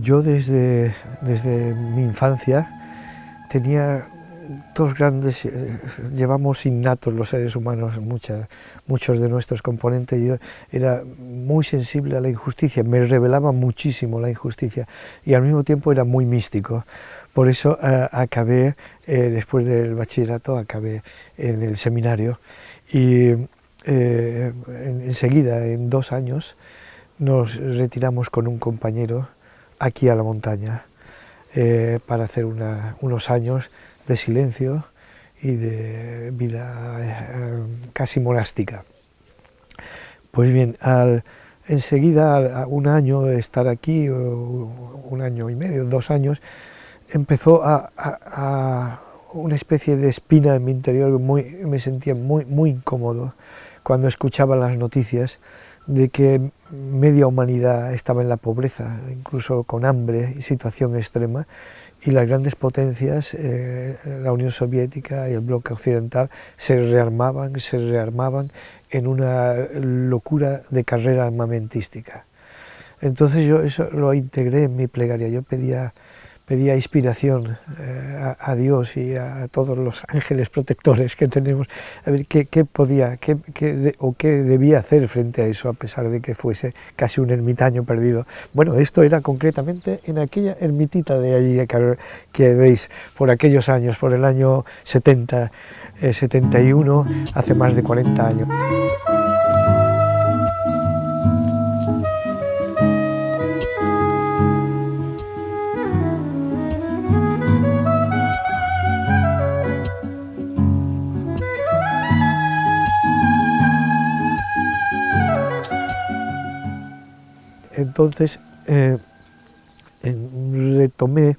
Yo desde mi infancia tenía dos grandes, llevamos innatos los seres humanos, muchos de nuestros componentes. Yo era muy sensible a la injusticia, me revelaba muchísimo la injusticia y al mismo tiempo era muy místico. Por eso acabé, después del bachillerato, acabé en el seminario y enseguida, en 2 años, nos retiramos con un compañero aquí a la montaña para hacer unos años de silencio y de vida casi monástica. Pues bien, enseguida, a 1 año de estar aquí, 1 año y medio, 2 años, empezó a una especie de espina en mi interior, me sentía muy incómodo cuando escuchaba las noticias de que media humanidad estaba en la pobreza, incluso con hambre y situación extrema, y las grandes potencias, la Unión Soviética y el bloque occidental, se rearmaban en una locura de carrera armamentística. Entonces yo eso lo integré en mi plegaria, yo pedía inspiración a Dios y a todos los ángeles protectores que tenemos, a ver qué debía hacer frente a eso, a pesar de que fuese casi un ermitaño perdido. Bueno, esto era concretamente en aquella ermitita de allí que veis, por aquellos años, por el año 70, 71, hace más de 40 años. Entonces retomé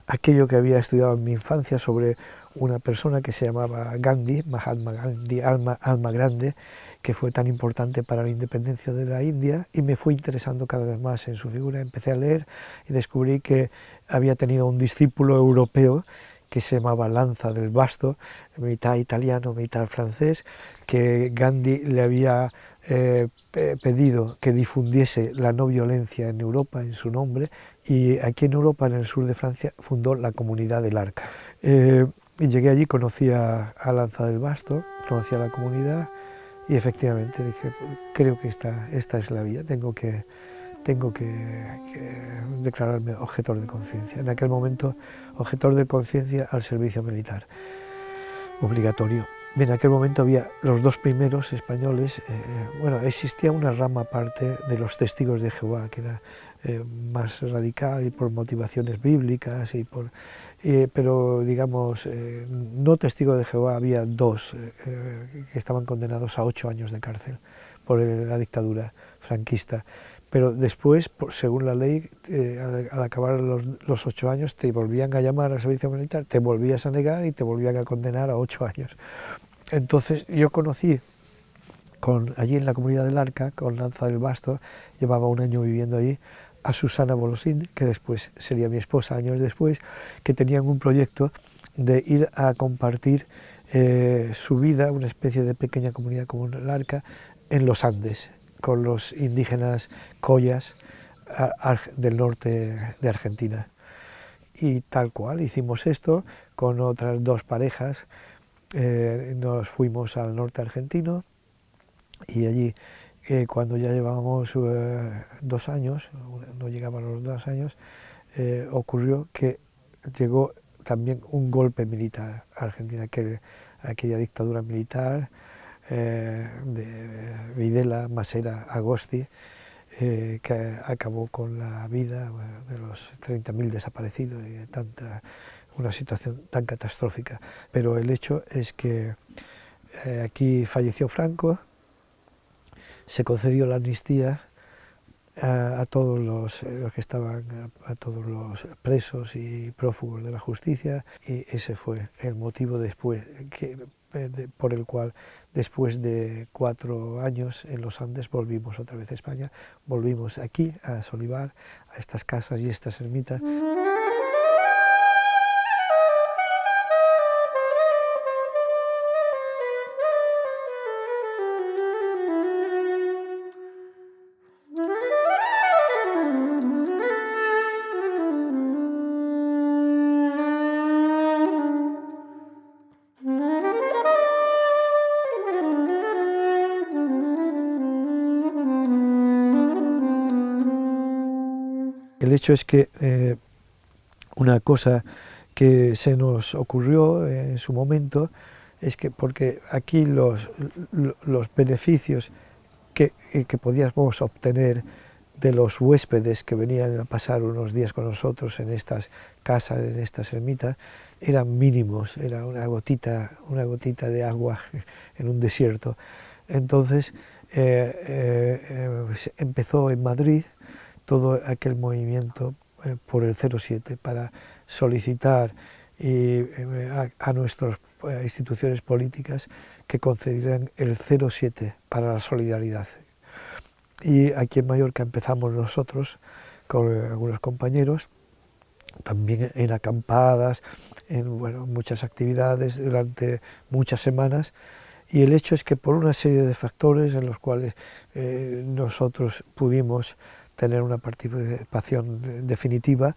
aquello que había estudiado en mi infancia sobre una persona que se llamaba Gandhi, Mahatma Gandhi, alma grande, que fue tan importante para la independencia de la India, y me fui interesando cada vez más en su figura. Empecé a leer y descubrí que había tenido un discípulo europeo que se llamaba Lanza del Basto, mitad italiano, mitad francés, que Gandhi le había pedido que difundiese la no violencia en Europa en su nombre, y aquí en Europa, en el sur de Francia, fundó la Comunidad del Arca. Y llegué allí, conocí a Lanza del Basto, conocí a la comunidad y efectivamente dije, creo que esta es la vía, tengo que declararme objetor de conciencia. En aquel momento, objetor de conciencia al servicio militar, obligatorio. En aquel momento había los 2 primeros españoles, bueno, existía una rama aparte de los testigos de Jehová, que era más radical y por motivaciones bíblicas, pero digamos, no testigos de Jehová, había 2 que estaban condenados a 8 años de cárcel por la dictadura franquista. Pero después, según la ley, al acabar los 8 años, te volvían a llamar al servicio militar, te volvías a negar y te volvían a condenar a 8 años. Entonces yo conocí, allí en la Comunidad del Arca, con Lanza del Basto, llevaba 1 año viviendo allí, a Susana Bolosín, que después sería mi esposa años después, que tenían un proyecto de ir a compartir su vida, una especie de pequeña comunidad como el Arca, en los Andes, con los indígenas Collas del norte de Argentina. Y tal cual, hicimos esto con otras 2 parejas, nos fuimos al norte argentino y allí, cuando ya llevábamos 2 años, no llegaban los 2 años, ocurrió que llegó también un golpe militar a Argentina, aquella dictadura militar de Videla, Masera, Agosti, que acabó con la vida de los 30.000 desaparecidos y de una situación tan catastrófica. Pero el hecho es que aquí falleció Franco, se concedió la amnistía a todos los que estaban, a todos los presos y prófugos de la justicia, y ese fue el motivo después por el cual después de 4 años en los Andes volvimos otra vez a España, volvimos aquí a Solivar, a estas casas y estas ermitas. el hecho es que una cosa que se nos ocurrió en su momento es que, porque aquí los beneficios que podíamos obtener de los huéspedes que venían a pasar unos días con nosotros en estas casas, en estas ermitas, eran mínimos, era una gotita de agua en un desierto. Entonces empezó en Madrid todo aquel movimiento por el 07 para solicitar a nuestras instituciones políticas que concedieran el 07 para la solidaridad. Y aquí en Mallorca empezamos nosotros con algunos compañeros, también en acampadas, en muchas actividades durante muchas semanas, y el hecho es que por una serie de factores en los cuales nosotros pudimos tener una participación definitiva,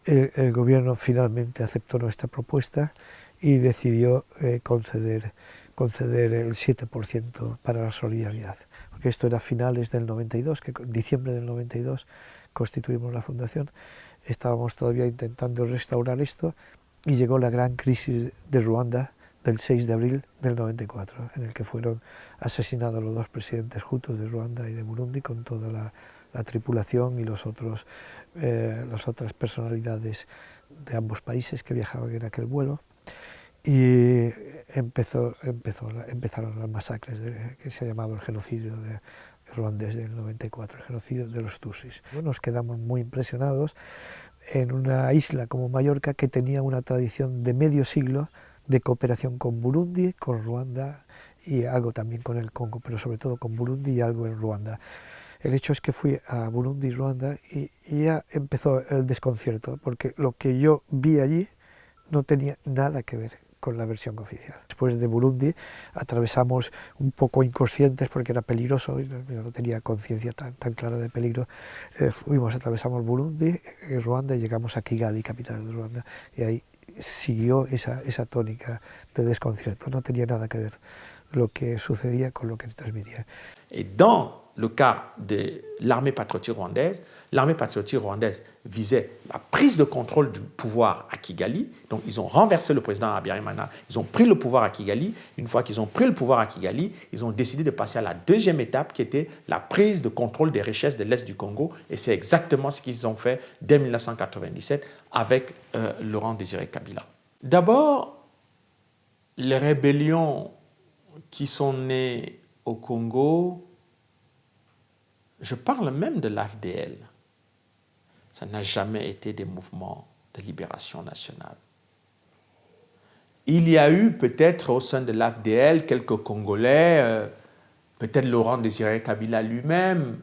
el gobierno finalmente aceptó nuestra propuesta y decidió conceder el 7% para la solidaridad. Porque esto era a finales del 92, que en diciembre del 92 constituimos la fundación, estábamos todavía intentando restaurar esto y llegó la gran crisis de Ruanda del 6 de abril del 94, en el que fueron asesinados los dos presidentes hutus de Ruanda y de Burundi con toda la tripulación y las otras personalidades de ambos países que viajaban en aquel vuelo. Y empezaron las masacres que se ha llamado el genocidio ruandés del 94, el genocidio de los Tutsis. Nos quedamos muy impresionados en una isla como Mallorca, que tenía una tradición de medio siglo de cooperación con Burundi, con Ruanda y algo también con el Congo, pero sobre todo con Burundi y algo en Ruanda. El hecho es que fui a Burundi y Ruanda y ya empezó el desconcierto, porque lo que yo vi allí no tenía nada que ver con la versión oficial. Después de Burundi atravesamos un poco inconscientes porque era peligroso, yo no tenía conciencia tan clara de peligro, atravesamos Burundi, Ruanda y llegamos a Kigali, capital de Ruanda, y ahí siguió esa tónica de desconcierto, no tenía nada que ver lo que sucedía con lo que transmitía. Et dans le cas de l'armée patriotique rwandaise visait la prise de contrôle du pouvoir à Kigali. Donc ils ont renversé le président Habyarimana, ils ont pris le pouvoir à Kigali. Une fois qu'ils ont pris le pouvoir à Kigali, ils ont décidé de passer à la deuxième étape qui était la prise de contrôle des richesses de l'Est du Congo. Et c'est exactement ce qu'ils ont fait dès 1997 avec Laurent Désiré Kabila. D'abord, les rébellions qui sont nées au Congo, je parle même de l'AFDL. Ça n'a jamais été des mouvements de libération nationale. Il y a eu peut-être au sein de l'AFDL quelques Congolais, peut-être Laurent Désiré Kabila lui-même,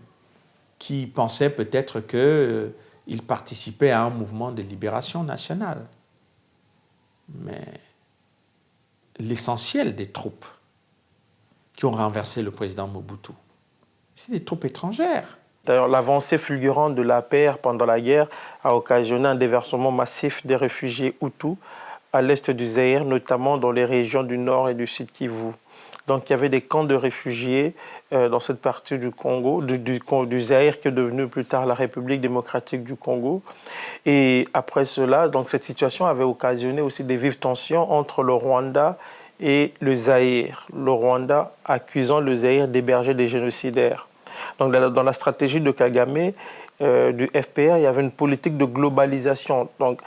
qui pensaient peut-être qu'il participait à un mouvement de libération nationale. Mais l'essentiel des troupes qui ont renversé le président Mobutu, c'est des troupes étrangères. D'ailleurs, l'avancée fulgurante de l'APR pendant la guerre a occasionné un déversement massif des réfugiés Hutus à l'est du Zaïre, notamment dans les régions du nord et du sud Kivu. Donc il y avait des camps de réfugiés dans cette partie du Congo, du Zaïre qui est devenu plus tard la République démocratique du Congo. Et après cela, donc cette situation avait occasionné aussi des vives tensions entre le Rwanda et le Zaïre. Le Rwanda accusant le Zaïre d'héberger des génocidaires. Donc dans la stratégie de Kagame, du FPR, il y avait une politique de globalisation. Donc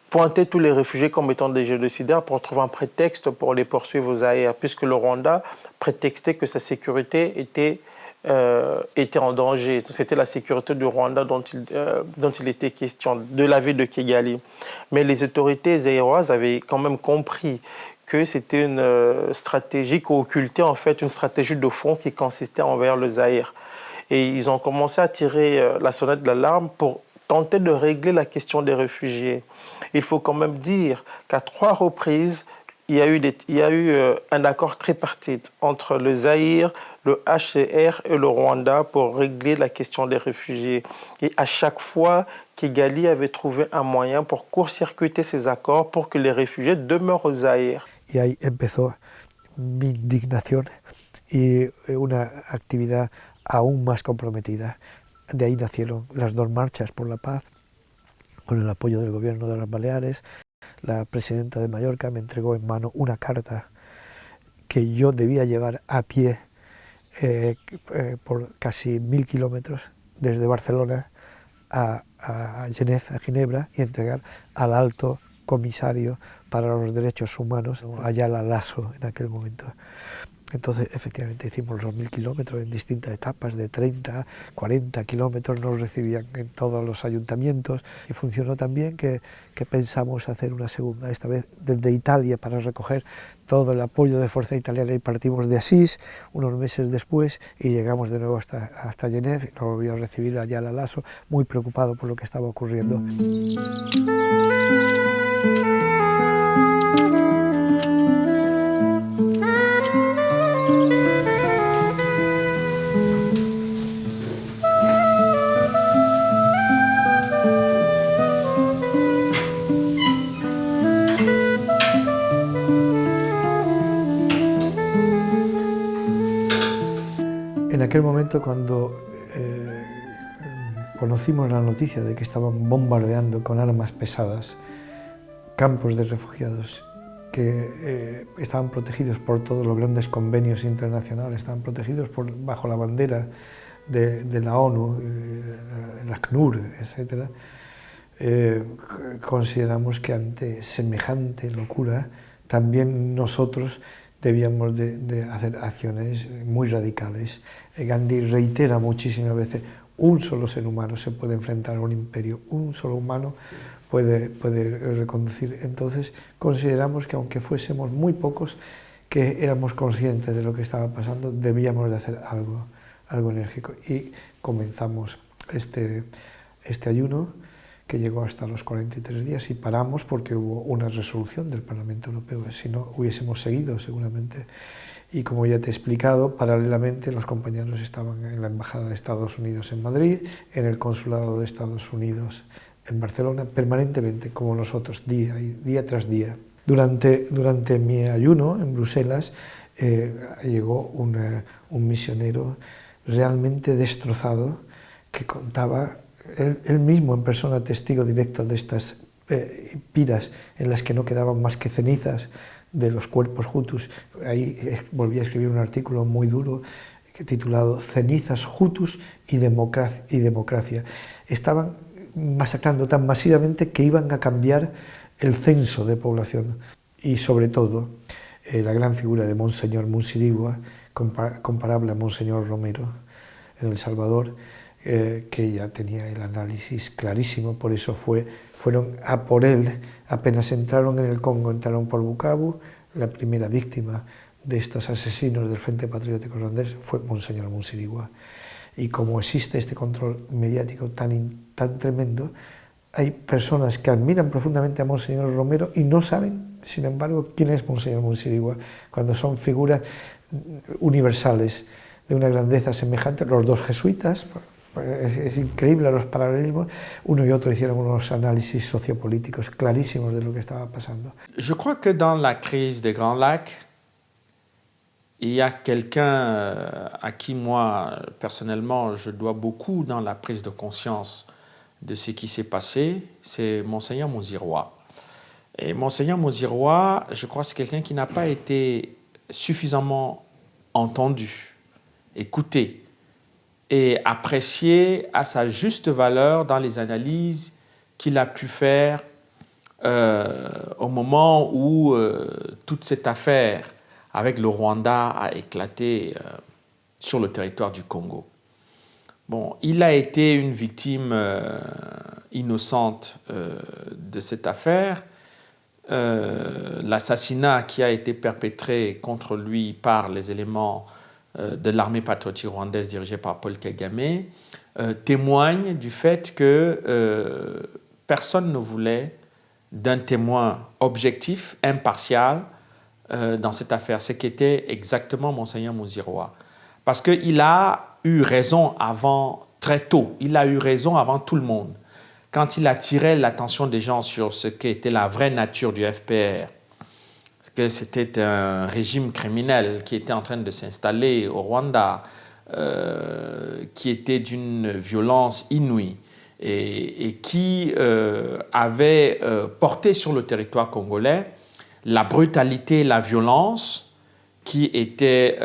pointer tous les réfugiés comme étant des génocidaires pour trouver un prétexte pour les poursuivre au Zaïre, puisque le Rwanda prétextait que sa sécurité était en danger. C'était la sécurité du Rwanda dont il était question, de la ville de Kigali. Mais les autorités zaïroises avaient quand même compris que c'était une stratégie qui occultait en fait une stratégie de fond qui consistait envers le Zaïre. Et ils ont commencé à tirer la sonnette d'alarme pour tenter de régler la question des réfugiés. Il faut quand même dire qu'à 3 reprises, il y a eu un accord tripartite entre le Zaïre, le HCR et le Rwanda pour régler la question des réfugiés. Et à chaque fois, Kigali avait trouvé un moyen pour court-circuiter ces accords pour que les réfugiés demeurent au Zaïre. Y ahí empezó mi indignación y una actividad aún más comprometida. De ahí nacieron las 2 marchas por la paz, con el apoyo del gobierno de las Baleares. La presidenta de Mallorca me entregó en mano una carta que yo debía llevar a pie por casi 1000 kilómetros desde Barcelona a Ginebra, y entregar al alto comisario para los derechos humanos, Ayala Lasso, en aquel momento. Entonces, efectivamente, hicimos los 1000 kilómetros en distintas etapas de 30, 40 kilómetros, nos recibían en todos los ayuntamientos, y funcionó tan bien que pensamos hacer una segunda, esta vez desde Italia, para recoger todo el apoyo de Fuerza Italiana, y partimos de Asís unos meses después y llegamos de nuevo hasta Ginebra, y nos volvió a recibir Ayala Lasso, muy preocupado por lo que estaba ocurriendo. En aquel momento, cuando conocimos la noticia de que estaban bombardeando con armas pesadas campos de refugiados que estaban protegidos por todos los grandes convenios internacionales, estaban protegidos bajo la bandera de la ONU, la ACNUR, etc., consideramos que ante semejante locura también nosotros debíamos de hacer acciones muy radicales. Gandhi reitera muchísimas veces: un solo ser humano se puede enfrentar a un imperio, un solo humano puede reconducir. Entonces consideramos que, aunque fuésemos muy pocos, que éramos conscientes de lo que estaba pasando, debíamos de hacer algo enérgico, y comenzamos este ayuno, que llegó hasta los 43 días, y paramos porque hubo una resolución del Parlamento Europeo, si no hubiésemos seguido seguramente. Y como ya te he explicado, paralelamente los compañeros estaban en la Embajada de Estados Unidos en Madrid, en el Consulado de Estados Unidos en Barcelona, permanentemente, como nosotros, día tras día. Durante mi ayuno en Bruselas llegó un misionero realmente destrozado, que contaba, él mismo en persona, testigo directo de estas piras en las que no quedaban más que cenizas de los cuerpos hutus. Ahí volví a escribir un artículo muy duro titulado Cenizas, Hutus y democracia. Estaban masacrando tan masivamente que iban a cambiar el censo de población, y sobre todo la gran figura de Monseñor Munsirigua, comparable a Monseñor Romero en El Salvador, que ya tenía el análisis clarísimo. Por eso fueron a por él. Apenas entraron en el Congo, entraron por Bukavu. La primera víctima de estos asesinos del Frente Patriótico Ruandés fue Monseñor Munsirigua. Y como existe este control mediático tan tremendo, hay personas que admiran profundamente a Monseñor Romero y no saben, sin embargo, quién es Monseñor Munsirigua, cuando son figuras universales de una grandeza semejante. Los dos jesuitas, es increíble los paralelismos, uno y otro hicieron unos análisis sociopolíticos clarísimos de lo que estaba pasando. Je crois que dans la crise des Grands Lacs, il y a quelqu'un à qui moi, personnellement, je dois beaucoup dans la prise de conscience de ce qui s'est passé, c'est Monseigneur Munsirigua. Et Monseigneur Munsirigua, je crois que c'est quelqu'un qui n'a pas été suffisamment entendu, écouté et apprécié à sa juste valeur dans les analyses qu'il a pu faire au moment où toute cette affaire avec le Rwanda a éclaté sur le territoire du Congo. Bon, il a été une victime innocente de cette affaire. L'assassinat qui a été perpétré contre lui par les éléments de l'armée patriotique rwandaise dirigée par Paul Kagame témoigne du fait que personne ne voulait d'un témoin objectif, impartial dans cette affaire, ce qu'était exactement Monseigneur Munsirigua. Parce qu'il a eu raison très tôt, il a eu raison avant tout le monde. Quand il attirait l'attention des gens sur ce qu'était la vraie nature du FPR, que c'était un régime criminel qui était en train de s'installer au Rwanda, qui était d'une violence inouïe et qui avait porté sur le territoire congolais la brutalité, la violence qui était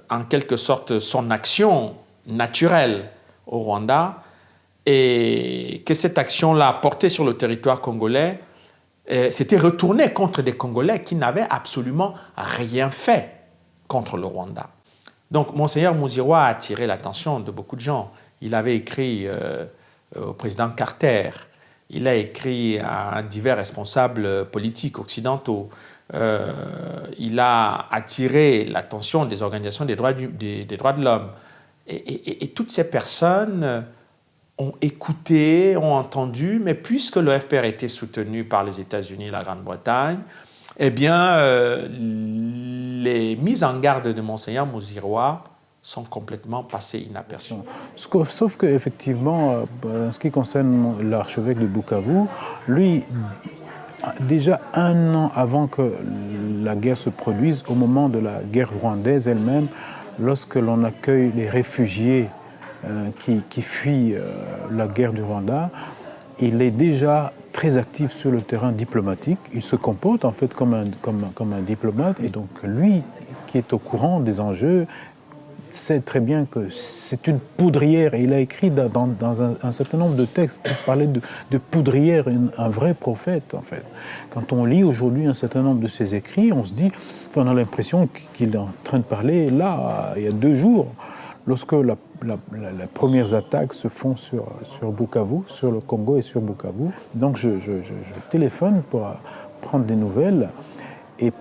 en quelque sorte son action naturelle au Rwanda, et que cette action-là portée sur le territoire congolais s'était retournée contre des Congolais qui n'avaient absolument rien fait contre le Rwanda. Donc, Monseigneur Muziroa a attiré l'attention de beaucoup de gens. Il avait écrit au président Carter, il a écrit à divers responsables politiques occidentaux, il a attiré l'attention des organisations des droits de l'homme. Et toutes ces personnes ont écouté, ont entendu, mais puisque le FPR était soutenu par les États-Unis et la Grande-Bretagne, eh bien, les mises en garde de Monseigneur Muziroa sont complètement passées inaperçues. Sauf qu'effectivement, en ce qui concerne l'archevêque de Bukavu, lui, déjà 1 an avant que la guerre se produise, au moment de la guerre rwandaise elle-même, lorsque l'on accueille les réfugiés qui fuient la guerre du Rwanda, il est déjà très actif sur le terrain diplomatique. Il se comporte en fait comme un diplomate. Et donc lui, qui est au courant des enjeux, sait très bien que c'est une poudrière. Et il a écrit dans un certain nombre de textes qui parlaient de poudrière, un vrai prophète en fait. Quand on lit aujourd'hui un certain nombre de ses écrits, on se dit, on a l'impression qu'il est en train de parler là, il y a 2 jours, lorsque les premières attaques se font sur Bukavu, sur le Congo et sur Bukavu. Donc je téléphone pour prendre des nouvelles, et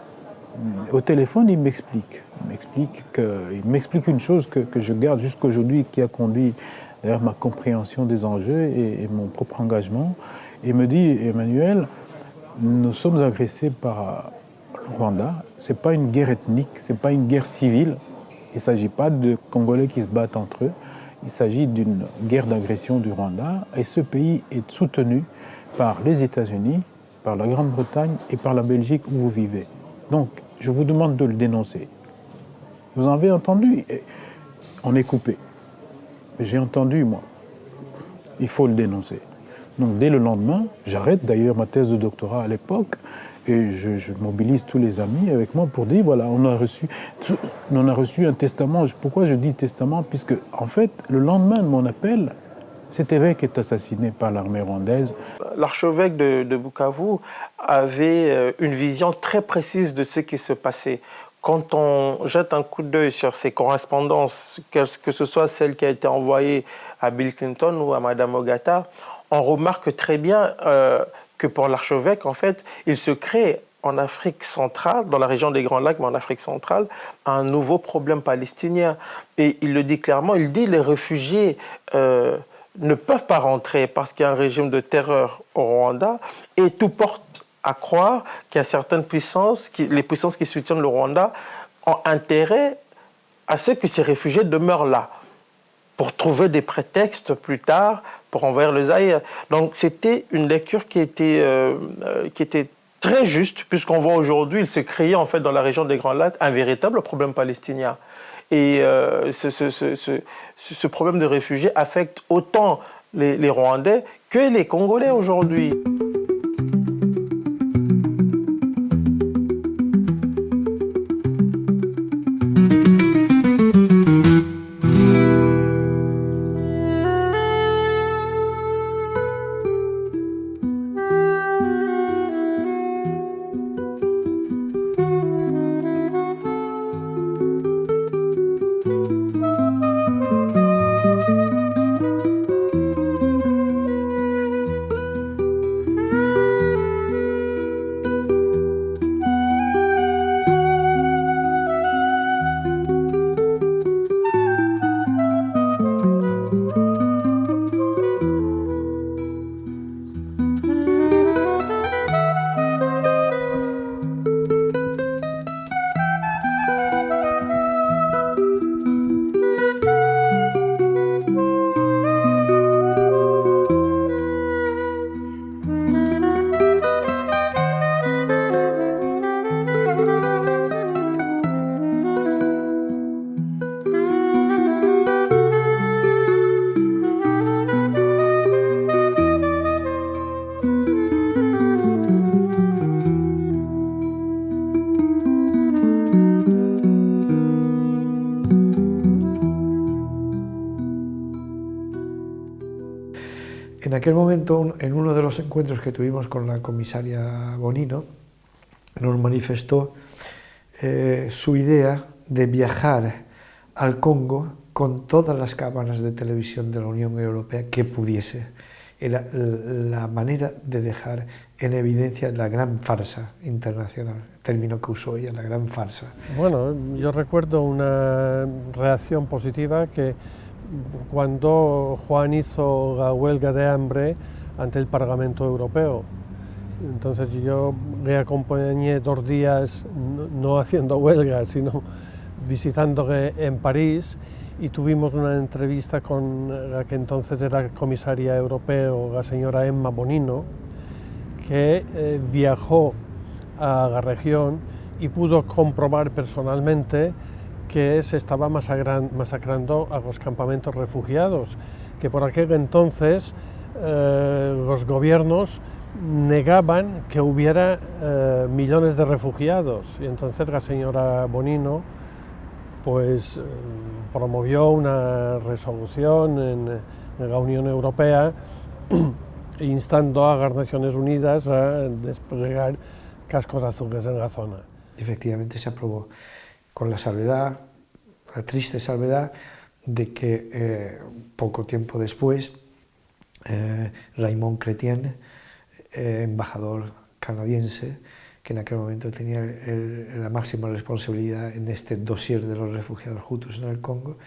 au téléphone il m'explique une chose que je garde jusqu'aujourd'hui, qui a conduit d'ailleurs ma compréhension des enjeux et mon propre engagement. Il me dit: Emmanuel, nous sommes agressés par le Rwanda, c'est pas une guerre ethnique, c'est pas une guerre civile. Il ne s'agit pas de Congolais qui se battent entre eux, il s'agit d'une guerre d'agression du Rwanda, et ce pays est soutenu par les États-Unis, par la Grande-Bretagne et par la Belgique où vous vivez. Donc, je vous demande de le dénoncer. Vous en avez entendu? On est coupé. J'ai entendu, moi. Il faut le dénoncer. Donc, dès le lendemain, j'arrête d'ailleurs ma thèse de doctorat à l'époque, et je mobilise tous les amis avec moi pour dire, voilà, on a reçu un testament. Pourquoi je dis testament? Puisque, en fait, le lendemain de mon appel, cet évêque est assassiné par l'armée rwandaise. L'archevêque de Bukavu avait une vision très précise de ce qui se passait. Quand on jette un coup d'œil sur ses correspondances, que ce soit celle qui a été envoyée à Bill Clinton ou à Madame Ogata, on remarque très bien que pour l'archevêque, en fait, il se crée en Afrique centrale, dans la région des Grands Lacs, mais en Afrique centrale, un nouveau problème palestinien. Et il le dit clairement, il dit les réfugiés ne peuvent pas rentrer parce qu'il y a un régime de terreur au Rwanda, et tout porte à croire qu'il y a certaines puissances, les puissances qui soutiennent le Rwanda, ont intérêt à ce que ces réfugiés demeurent là, pour trouver des prétextes plus tard pour envahir le Zaïre. Donc c'était une lecture qui était très juste, puisqu'on voit aujourd'hui, il s'est créé en fait dans la région des Grands Lacs un véritable problème palestinien. Et ce problème de réfugiés affecte autant les Rwandais que les Congolais aujourd'hui. aquel momento, en uno de los encuentros que tuvimos con la comisaria Bonino, nos manifestó su idea de viajar al Congo con todas las cámaras de televisión de la Unión Europea que pudiese. Era la manera de dejar en evidencia la gran farsa internacional, término que usó ella, la gran farsa. Bueno, yo recuerdo una reacción positiva que cuando Juan hizo la huelga de hambre ante el Parlamento Europeo. Entonces yo le acompañé 2 días, no haciendo huelga, sino visitándole en París, y tuvimos una entrevista con la que entonces era comisaria europea, la señora Emma Bonino, que viajó a la región y pudo comprobar personalmente que se estaba masacrando a los campamentos refugiados, que por aquel entonces los gobiernos negaban que hubiera millones de refugiados, y entonces la señora Bonino pues promovió una resolución en la Unión Europea instando a las Naciones Unidas a desplegar cascos azules en la zona. Efectivamente se aprobó, con la salvedad, la triste salvedad, de que poco tiempo después Raymond Chrétien, embajador canadiense, que en aquel momento tenía la máxima responsabilidad en este dossier de los refugiados hutus en el Congo,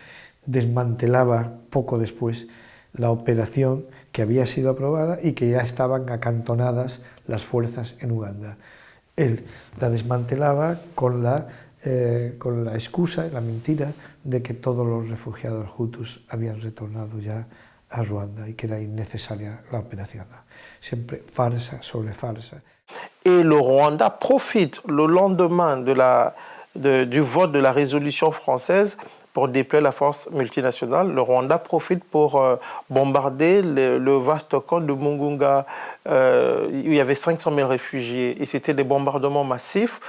desmantelaba poco después la operación que había sido aprobada y que ya estaban acantonadas las fuerzas en Uganda. Él la desmantelaba con la excusa, la mentira, de que todos los refugiados hutus habían retornado ya a Ruanda y que era innecesaria la operación. Siempre farsa sobre farsa. Et le Rwanda profite le lendemain du vote de la résolution française pour déployer la force multinationale. Le Rwanda profite pour bombarder le vaste camp de Mungunga, où il y avait 500 000 réfugiés, et c'était des bombardements massifs.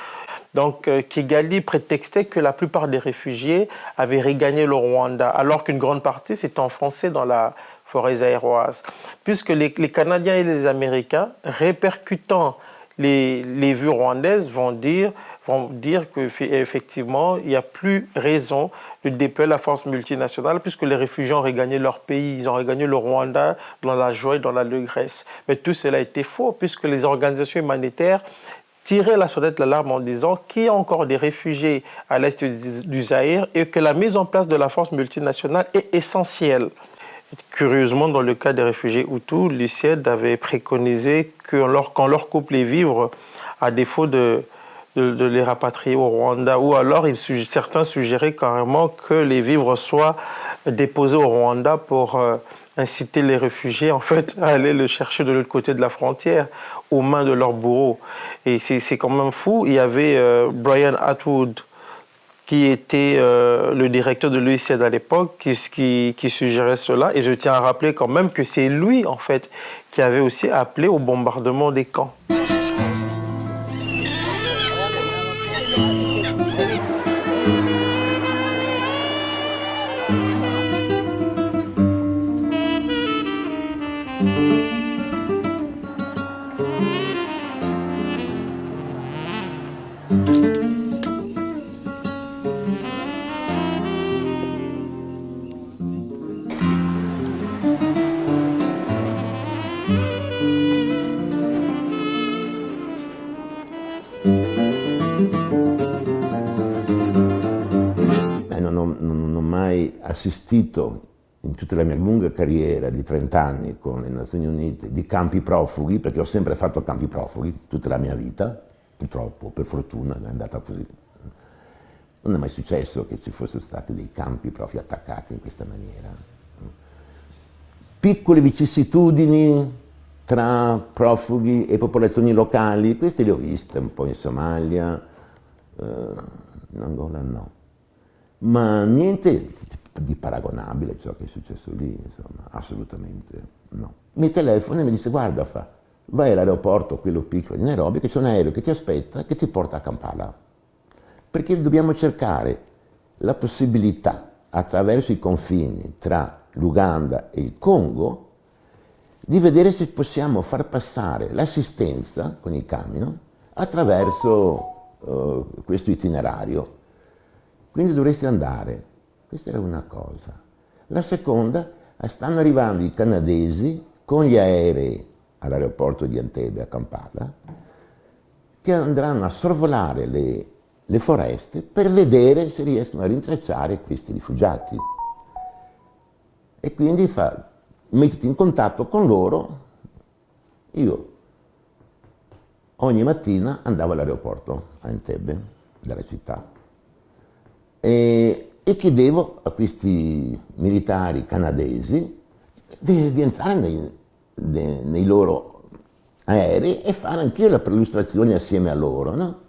Donc Kigali prétextait que la plupart des réfugiés avaient regagné le Rwanda, alors qu'une grande partie s'était enfoncée dans la forêt zaïroise. Puisque les Canadiens et les Américains, répercutant les vues rwandaises, vont dire qu'effectivement, il n'y a plus raison de déployer la force multinationale puisque les réfugiés ont regagné leur pays, ils ont regagné le Rwanda dans la joie et dans l'allégresse. Mais tout cela était faux puisque les organisations humanitaires tiraient la sonnette d'alarme en disant qu'il y a encore des réfugiés à l'est du Zaïre et que la mise en place de la force multinationale est essentielle. Curieusement, dans le cas des réfugiés Hutus, l'UCED avait préconisé qu'on leur coupe les vivres à défaut de les rapatrier au Rwanda, ou alors certains suggéraient carrément que les vivres soient déposés au Rwanda pour inciter les réfugiés en fait, à aller le chercher de l'autre côté de la frontière, aux mains de leurs bourreaux. Et c'est quand même fou. Il y avait Brian Atwood, qui était le directeur de l'UICED à l'époque, qui suggérait cela. Et je tiens à rappeler quand même que c'est lui, en fait, qui avait aussi appelé au bombardement des camps. Non ho mai assistito in tutta la mia lunga carriera di 30 anni con le Nazioni Unite di campi profughi, perché ho sempre fatto campi profughi tutta la mia vita, purtroppo, per fortuna è andata così. Non è mai successo che ci fossero stati dei campi profughi attaccati in questa maniera. Piccole vicissitudini tra profughi e popolazioni locali, queste le ho viste un po' in Somalia, in Angola no. Ma niente di paragonabile a ciò che è successo lì, insomma, assolutamente no. Mi telefona e mi dice: guarda, vai all'aeroporto, quello piccolo di Nairobi, che c'è un aereo che ti aspetta e che ti porta a Kampala. Perché dobbiamo cercare la possibilità, attraverso i confini tra l'Uganda e il Congo, di vedere se possiamo far passare l'assistenza con il camion attraverso questo itinerario. Quindi dovresti andare. Questa era una cosa. La seconda, stanno arrivando i canadesi con gli aerei all'aeroporto di Entebbe a Kampala, che andranno a sorvolare le foreste per vedere se riescono a rintracciare questi rifugiati. E quindi mettiti in contatto con loro. Io ogni mattina andavo all'aeroporto a Entebbe, dalla città, e chiedevo a questi militari canadesi di entrare nei loro aerei e fare anch'io la perlustrazione assieme a loro, no?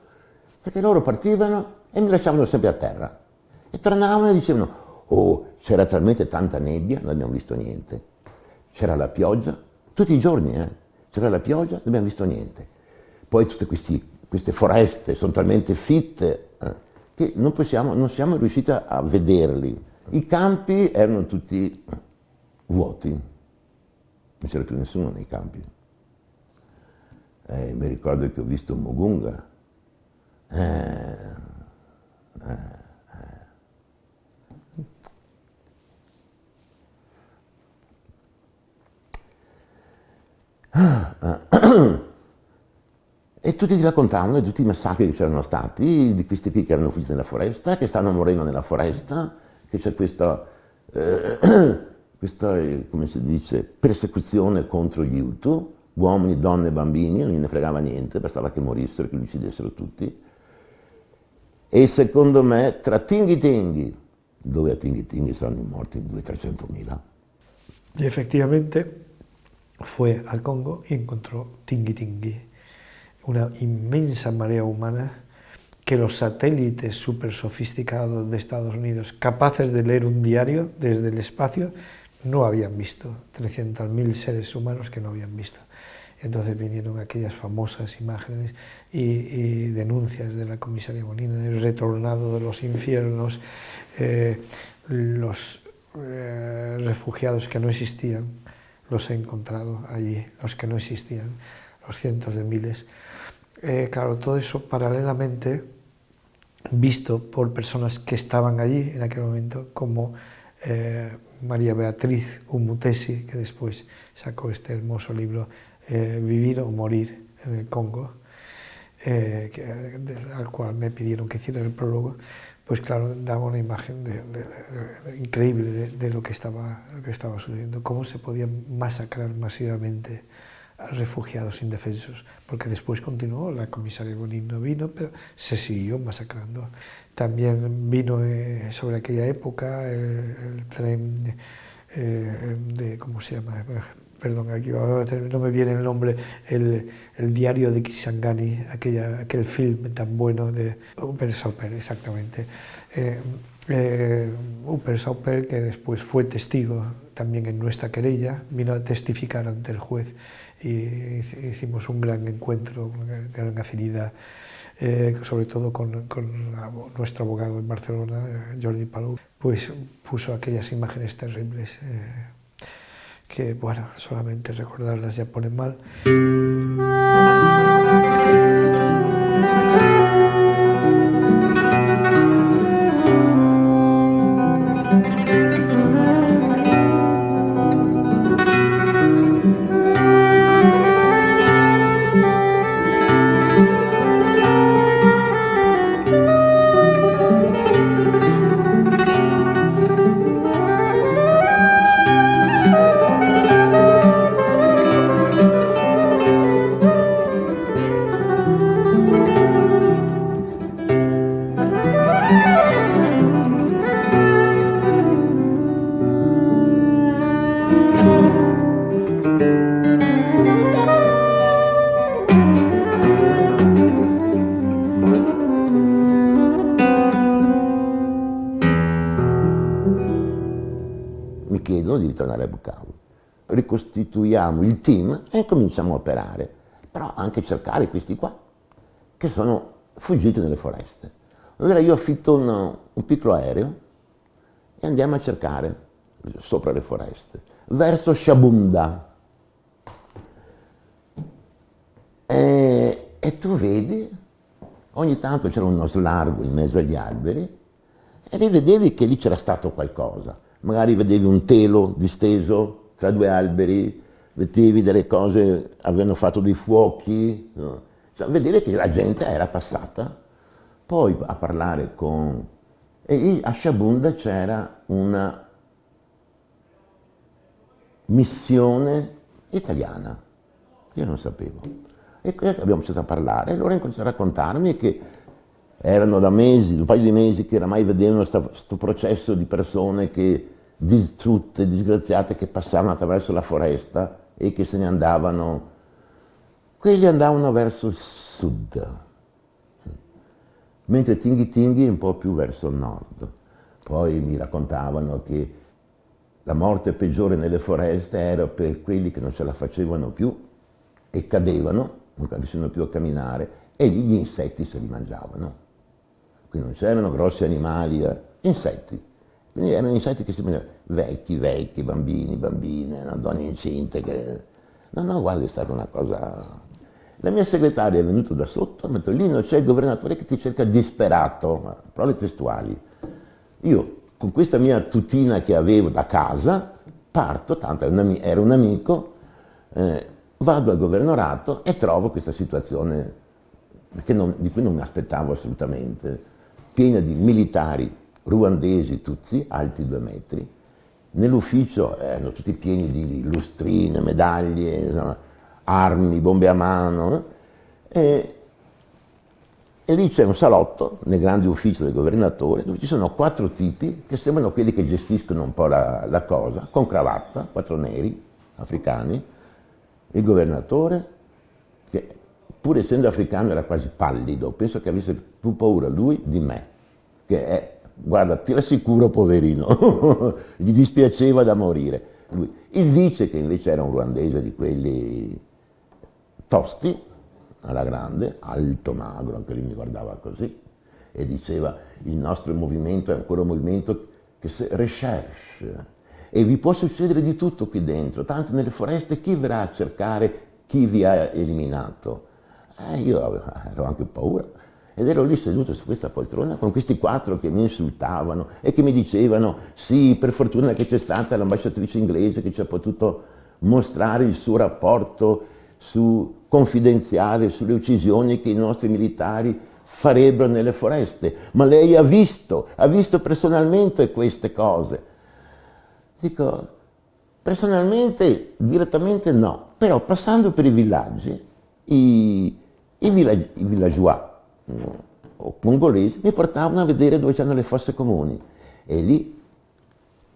Perché loro partivano e mi lasciavano sempre a terra. E tornavano e dicevano: oh, c'era talmente tanta nebbia, non abbiamo visto niente. C'era la pioggia, tutti i giorni, c'era la pioggia, non abbiamo visto niente. Poi tutte queste foreste sono talmente fitte che non siamo riusciti a vederli. I campi erano tutti vuoti, non c'era più nessuno nei campi. Mi ricordo che ho visto Mugunga. E tutti ti raccontavano di tutti i massacri che c'erano stati, di questi qui che erano fuggiti nella foresta, che stanno morendo nella foresta, che c'è questa come si dice, persecuzione contro gli Hutu, uomini, donne, bambini, non gliene fregava niente, bastava che morissero, che li uccidessero tutti. E secondo me tra Tinghi Tinghi, dove a Tinghi Tinghi saranno morti 200.000-300.000. Y efectivamente fue al Congo y encontró Tingui Tingui, una inmensa marea humana que los satélites súper sofisticados de Estados Unidos, capaces de leer un diario desde el espacio, no habían visto. 300.000 seres humanos que no habían visto. Entonces vinieron aquellas famosas imágenes y denuncias de la comisaría Bonino, del retornado de los infiernos, los refugiados que no existían, los he encontrado allí, los que no existían, los cientos de miles. Claro, todo eso paralelamente visto por personas que estaban allí en aquel momento, como María Beatriz Umutesi, que después sacó este hermoso libro, Vivir o Morir en el Congo, al cual me pidieron que hiciera el prólogo. Pues claro, daba una imagen increíble de lo que estaba sucediendo, cómo se podían masacrar masivamente a refugiados indefensos, porque después continuó, la comisaria Bonin no vino, pero se siguió masacrando. También vino sobre aquella época el tren de ¿cómo se llama? Perdón, aquí no me viene el nombre, el diario de Kisangani, aquel film tan bueno de Uper Sauper, exactamente. Uper Sauper, que después fue testigo también en nuestra querella, vino a testificar ante el juez y hicimos un gran encuentro, una gran afinidad, sobre todo con nuestro abogado en Barcelona, Jordi Palou, pues puso aquellas imágenes terribles que, bueno, solamente recordarlas ya pone mal. Mi chiedono di ritornare a Bukavu. Ricostituiamo il team e cominciamo a operare, però anche cercare questi qua che sono fuggiti nelle foreste. Allora io affitto un piccolo aereo e andiamo a cercare sopra le foreste, verso Shabunda. E tu vedi, ogni tanto c'era uno slargo in mezzo agli alberi e lì vedevi che lì c'era stato qualcosa. Magari vedevi un telo disteso tra due alberi, vedevi delle cose, avevano fatto dei fuochi, no? Cioè, vedevi che la gente era passata. Poi a parlare con... E lì a Sciabunda c'era una missione italiana, io non sapevo. E abbiamo cominciato a parlare e loro incominciarono a raccontarmi che erano da mesi, un paio di mesi, che oramai vedevano questo processo di persone che distrutte, disgraziate, che passavano attraverso la foresta e che se ne andavano. Quelli andavano verso il sud, mentre Tinghi Tinghi un po' più verso il nord. Poi mi raccontavano che la morte peggiore nelle foreste era per quelli che non ce la facevano più e cadevano, non riuscivano più a camminare, e gli insetti se li mangiavano. Quindi non c'erano grossi animali, insetti. Quindi erano insetti che si mangiavano, vecchi, bambini, bambine, donne incinte. No, guarda, è stata una cosa... La mia segretaria è venuta da sotto, mi ha detto, lì non c'è il governatore che ti cerca disperato, parole testuali. Io, con questa mia tutina che avevo da casa, parto, tanto era un amico, vado al governorato e trovo questa situazione di cui non mi aspettavo assolutamente, piena di militari ruandesi, tutsi, alti 2 metri. Nell'ufficio erano tutti pieni di lustrine, medaglie, insomma, armi, bombe a mano, e lì c'è un salotto nel grande ufficio del governatore dove ci sono 4 tipi che sembrano quelli che gestiscono un po' la cosa, con cravatta, 4 neri africani, il governatore, che pur essendo africano era quasi pallido, penso che avesse più paura lui di me, che è, guarda, ti rassicuro poverino, gli dispiaceva da morire. Il vice, che invece era un ruandese di quelli tosti, alla grande, alto, magro, anche lui mi guardava così, e diceva, il nostro movimento è ancora un movimento che si recherche, e vi può succedere di tutto qui dentro, tanto nelle foreste chi verrà a cercare chi vi ha eliminato? Io avevo anche paura, ed ero lì seduto su questa poltrona con questi 4 che mi insultavano e che mi dicevano, sì, per fortuna che c'è stata l'ambasciatrice inglese che ci ha potuto mostrare il suo rapporto confidenziale sulle uccisioni che i nostri militari farebbero nelle foreste, ma lei ha visto personalmente queste cose. Dico, personalmente, direttamente no, però passando per i villaggi, i villageois o congolesi mi portavano a vedere dove c'erano le fosse comuni, e lì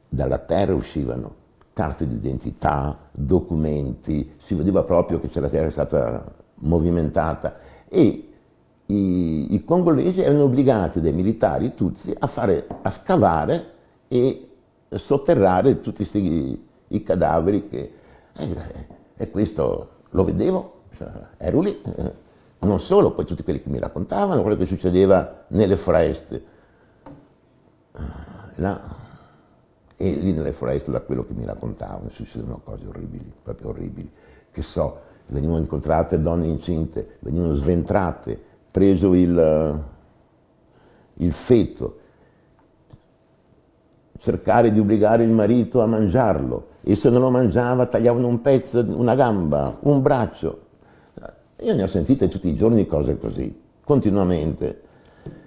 dalla terra uscivano carte di identità, documenti, si vedeva proprio che la terra è stata movimentata, e i congolesi erano obbligati dai militari tutsi a scavare e sotterrare tutti i cadaveri e questo lo vedevo, cioè, ero lì, non solo, poi tutti quelli che mi raccontavano quello che succedeva nelle foreste, e lì nelle foreste, da quello che mi raccontavano, succedevano cose orribili, proprio orribili, che so, venivano incontrate donne incinte, venivano sventrate, preso il feto, cercare di obbligare il marito a mangiarlo, e se non lo mangiava tagliavano un pezzo, una gamba, un braccio. Io ne ho sentite tutti i giorni cose così, continuamente.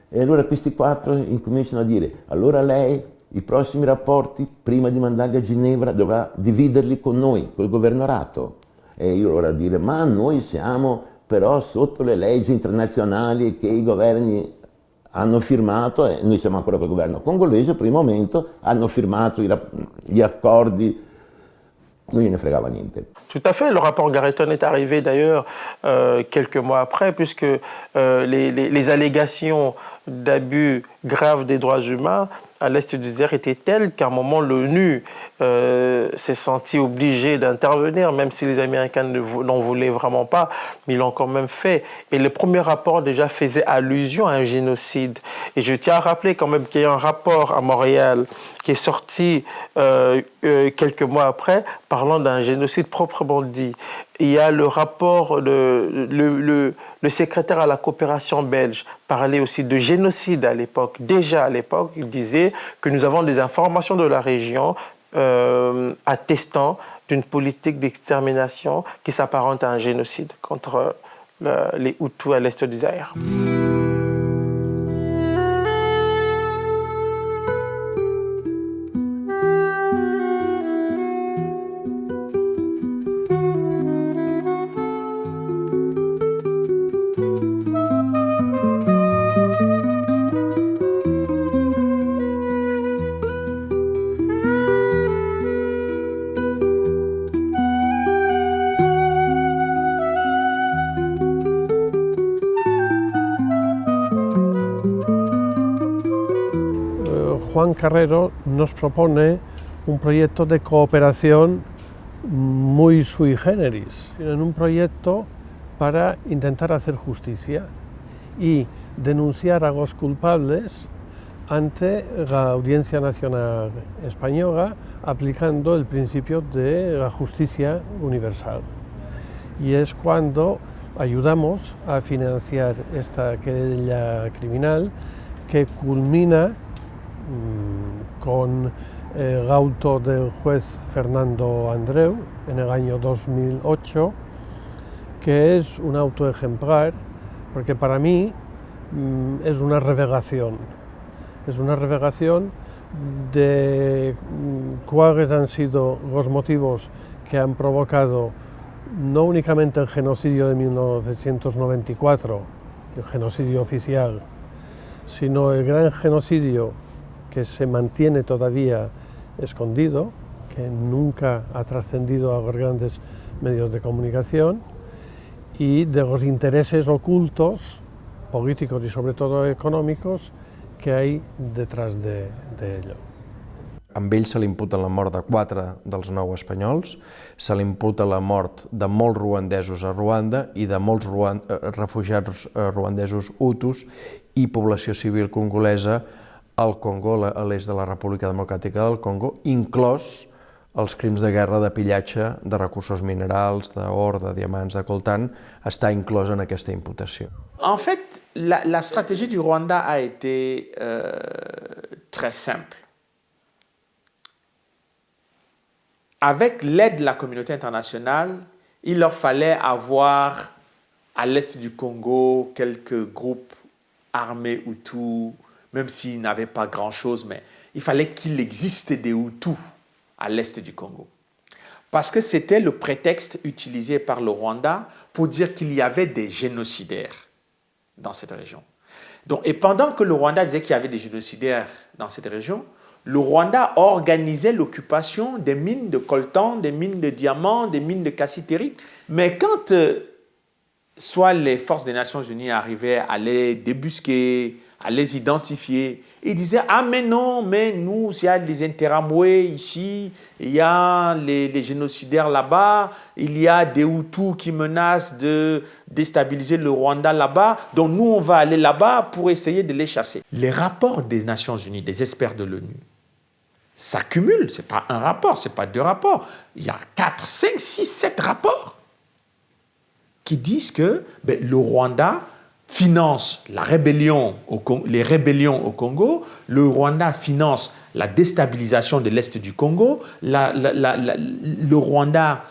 E allora questi 4 incominciano a dire, allora lei i prossimi rapporti, prima di mandarli a Ginevra, dovrà dividerli con noi, col governorato. E io allora dire, ma noi siamo però sotto le leggi internazionali che i governi hanno firmato, e noi siamo ancora col governo congolese, per il momento hanno firmato gli accordi, non gliene fregava niente. Tout à fait. Le rapport Garreton est arrivé d'ailleurs quelques mois après, puisque les allégations d'abus graves des droits humains à l'est du Zaïre étaient telles qu'à un moment l'ONU s'est senti obligé d'intervenir, même si les Américains n'en voulaient vraiment pas, mais ils l'ont quand même fait. Et le premier rapport déjà faisait allusion à un génocide. Et je tiens à rappeler quand même qu'il y a un rapport à Montréal qui est sorti quelques mois après, parlant d'un génocide proprement dit. Il y a le rapport, le secrétaire à la coopération belge parlait aussi de génocide à l'époque. Déjà à l'époque, il disait que nous avons des informations de la région attestant d'une politique d'extermination qui s'apparente à un génocide contre les Hutus à l'est du Zaïre. Juan Carrero nos propone un proyecto de cooperación muy sui generis, en un proyecto para intentar hacer justicia y denunciar a los culpables ante la Audiencia Nacional Española, aplicando el principio de la justicia universal. Y es cuando ayudamos a financiar esta querella criminal que culmina con el auto del juez Fernando Andreu en el año 2008, que es un auto ejemplar, porque para mí es una revelación. Es una revelación de cuáles han sido los motivos que han provocado no únicamente el genocidio de 1994, el genocidio oficial, sino el gran genocidio que se mantiene todavía escondido, que nunca ha trascendido a los grandes medios de comunicación, y de los intereses ocultos, políticos y sobre todo econòmics, que hay detrás de ello. Amb ell se li imputa la mort de 4 dels 9 espanyols, se li imputa la mort de molts ruandesos a Ruanda i de molts refugiats ruandesos hutus i població civil congolesa al Congo, a l'est de la República Democràtica del Congo, inclòs els crims de guerra de pillatge de recursos minerals, d'or, de diamants, de coltan, està inclòs en aquesta imputació. En fait, la stratégie du Rwanda a été très simple. Avec l'aide de la communauté internationale, il leur fallait avoir à l'est du Congo quelques groupes armés Hutus, même s'ils n'avaient pas grand-chose, mais il fallait qu'il existe des Hutus à l'est du Congo. Parce que c'était le prétexte utilisé par le Rwanda pour dire qu'il y avait des génocidaires dans cette région. Donc, et pendant que le Rwanda disait qu'il y avait des génocidaires dans cette région, le Rwanda organisait l'occupation des mines de coltan, des mines de diamants, des mines de cassitérite. Mais quand soit les forces des Nations Unies arrivaient à les débusquer, à les identifier, ils disaient « Ah mais non, mais nous, il y a les Interamwe ici, il y a les génocidaires là-bas, il y a des Hutus qui menacent de déstabiliser le Rwanda là-bas, donc nous, on va aller là-bas pour essayer de les chasser. » Les rapports des Nations Unies, des experts de l'ONU, s'accumulent, ce n'est pas un rapport, ce n'est pas 2 rapports, il y a 4, 5, 6, 7 rapports qui disent que le Rwanda finance la rébellion les rébellions au Congo, le Rwanda finance la déstabilisation de l'Est du Congo, le Rwanda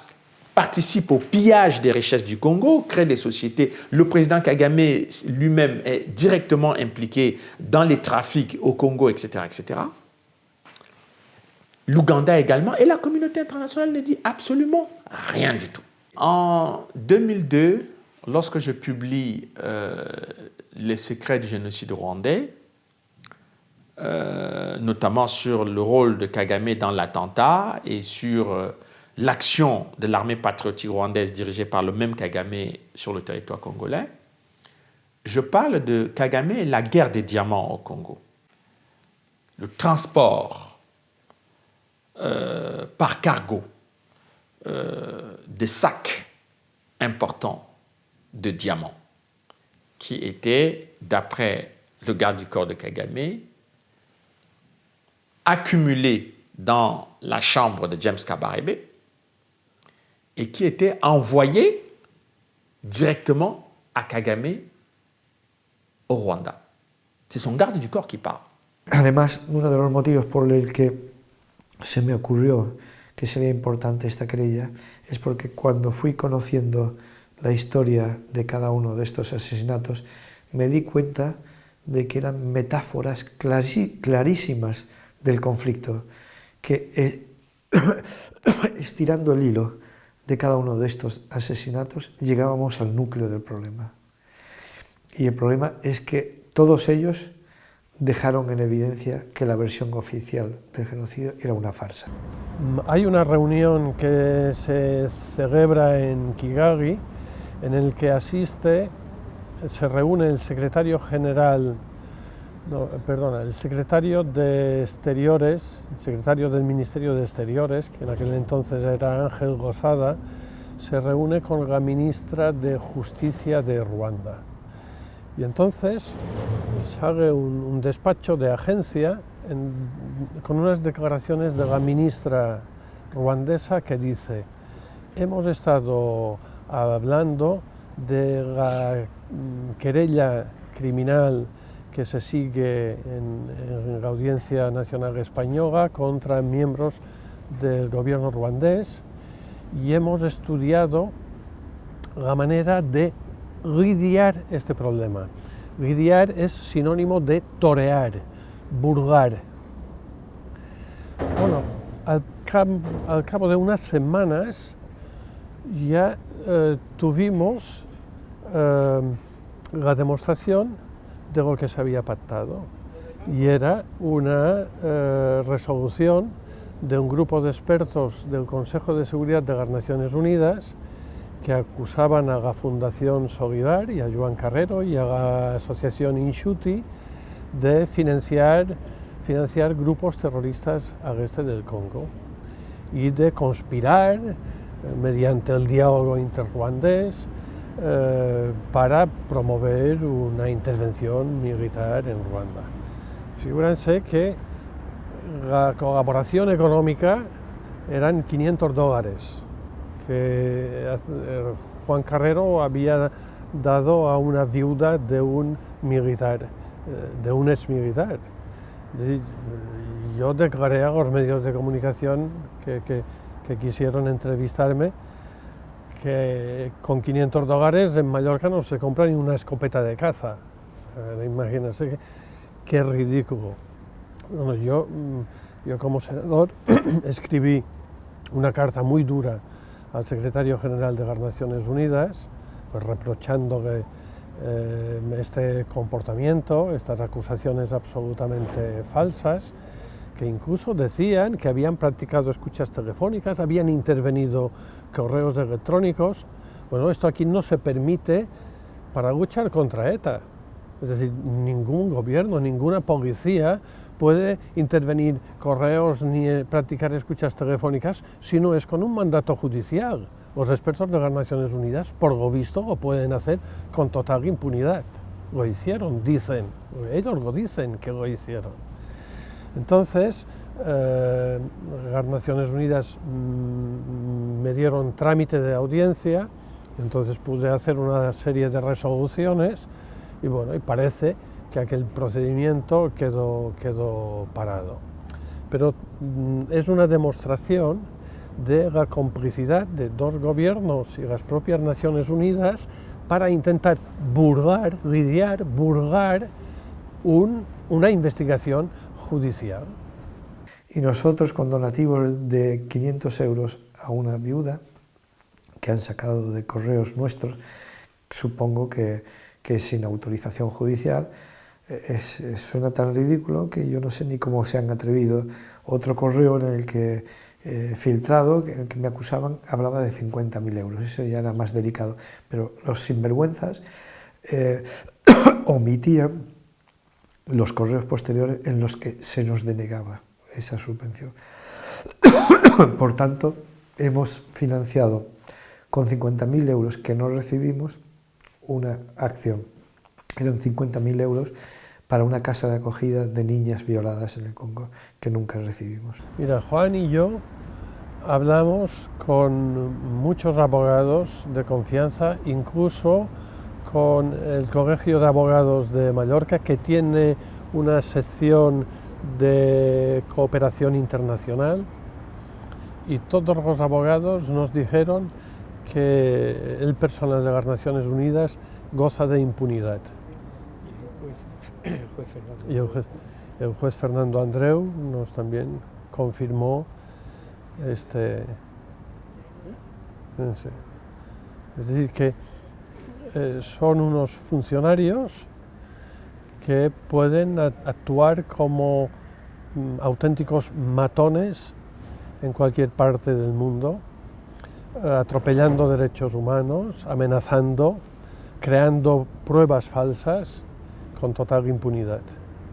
participe au pillage des richesses du Congo, crée des sociétés. Le président Kagame lui-même est directement impliqué dans les trafics au Congo, etc., etc. L'Ouganda également, et la communauté internationale ne dit absolument rien du tout. En 2002, lorsque je publie Les secrets du génocide rwandais, notamment sur le rôle de Kagame dans l'attentat et sur l'action de l'armée patriotique rwandaise dirigée par le même Kagame sur le territoire congolais, je parle de Kagame et la guerre des diamants au Congo. Le transport par cargo des sacs importants de diamants qui étaient, d'après le garde du corps de Kagame, accumulés dans la chambre de James Kabarebe et qui étaient envoyés directement à Kagame au Rwanda. C'est son garde du corps qui parle. Además, uno de los motivos por el que se me ocurrió que sería importante esta querella es porque cuando fui conociendo la historia de cada uno de estos asesinatos me di cuenta de que eran metáforas clarísimas del conflicto, que estirando el hilo de cada uno de estos asesinatos llegábamos al núcleo del problema. Y el problema es que todos ellos dejaron en evidencia que la versión oficial del genocidio era una farsa. Hay una reunión que se celebra en Kigali en el que se reúne el secretario general, el secretario de Exteriores, el secretario del Ministerio de Exteriores, que en aquel entonces era Ángel Gosada, se reúne con la ministra de Justicia de Ruanda. Y entonces sale un despacho de agencia con unas declaraciones de la ministra ruandesa que dice: hemos estado hablando de la querella criminal que se sigue en la Audiencia Nacional Española contra miembros del gobierno ruandés y hemos estudiado la manera de lidiar este problema. Lidiar es sinónimo de torear, burlar. Bueno, al cabo de unas semanas ya tuvimos la demostración de lo que se había pactado y era una resolución de un grupo de expertos del Consejo de Seguridad de las Naciones Unidas que acusaban a la Fundación Solidar y a Joan Carrero y a la Asociación Inshuti de financiar grupos terroristas al este del Congo y de conspirar mediante el diálogo interruandés para promover una intervención militar en Ruanda. Figúrense que la colaboración económica eran $500 que Juan Carrero había dado a una viuda de un militar, de un exmilitar. Yo declaré a los medios de comunicación que quisieron entrevistarme que con $500 en Mallorca no se compra ni una escopeta de caza. Imagínense qué ridículo. Bueno, yo como senador escribí una carta muy dura al secretario general de las Naciones Unidas, pues reprochándole este comportamiento, estas acusaciones absolutamente falsas, que incluso decían que habían practicado escuchas telefónicas, habían intervenido correos electrónicos. Bueno, esto aquí no se permite para luchar contra ETA. Es decir, ningún gobierno, ninguna policía puede intervenir correos ni practicar escuchas telefónicas si no es con un mandato judicial. Los expertos de las Naciones Unidas, por lo visto, lo pueden hacer con total impunidad. Lo hicieron, dicen. Ellos lo dicen que lo hicieron. Entonces, las Naciones Unidas me dieron trámite de audiencia, entonces pude hacer una serie de resoluciones y bueno, y parece que aquel procedimiento quedó parado. Pero es una demostración de la complicidad de dos gobiernos y las propias Naciones Unidas para intentar burlar una investigación judicial. Y nosotros, con donativos de 500 euros a una viuda que han sacado de correos nuestros, supongo que sin autorización judicial, suena tan ridículo que yo no sé ni cómo se han atrevido. Otro correo en el que filtrado, en el que me acusaban, hablaba de 50.000 euros, eso ya era más delicado, pero los sinvergüenzas omitían los correos posteriores en los que se nos denegaba esa subvención. Por tanto, hemos financiado con 50.000 euros que no recibimos una acción. Eran 50.000 euros para una casa de acogida de niñas violadas en el Congo, que nunca recibimos. Mira, Juan y yo hablamos con muchos abogados de confianza, incluso con el Colegio de Abogados de Mallorca, que tiene una sección de cooperación internacional, y todos los abogados nos dijeron que el personal de las Naciones Unidas goza de impunidad. Y el juez Fernando Andreu nos también confirmó es decir, que son unos funcionarios que pueden actuar como auténticos matones en cualquier parte del mundo, atropellando derechos humanos, amenazando, creando pruebas falsas con total impunidad.